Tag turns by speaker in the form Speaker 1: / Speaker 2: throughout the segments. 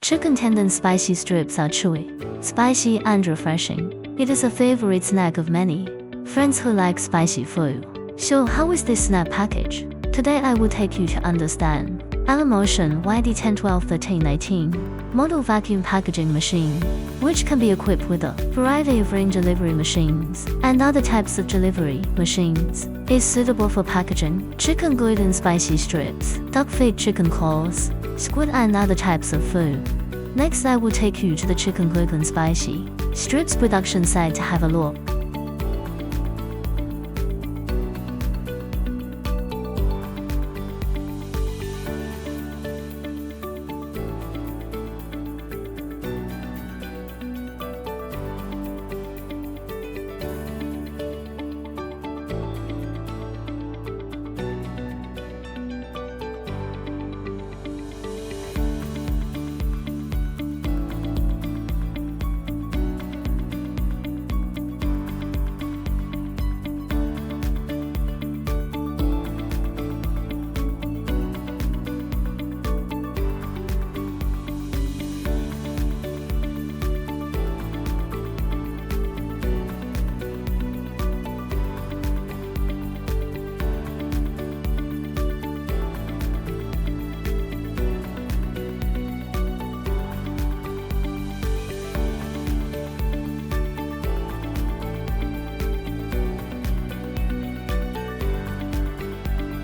Speaker 1: Chicken tendon spicy strips are chewy, spicy and refreshing. It is a favorite snack of many friends who like spicy food. So how is this snack package? Today I will take you to understand Elemotion YD10-12-1318 model vacuum packaging machine, which can be equipped with a variety of range delivery machines and other types of delivery machines. Is suitable for packaging chicken gluten spicy strips, duck feet chicken claws, squid and other types of food. Next I will take you to the chicken gluten spicy strips production site to have a look.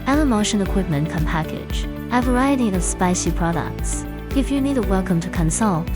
Speaker 1: Elemotion equipment can package a variety of spicy products. If you need, welcome to consult.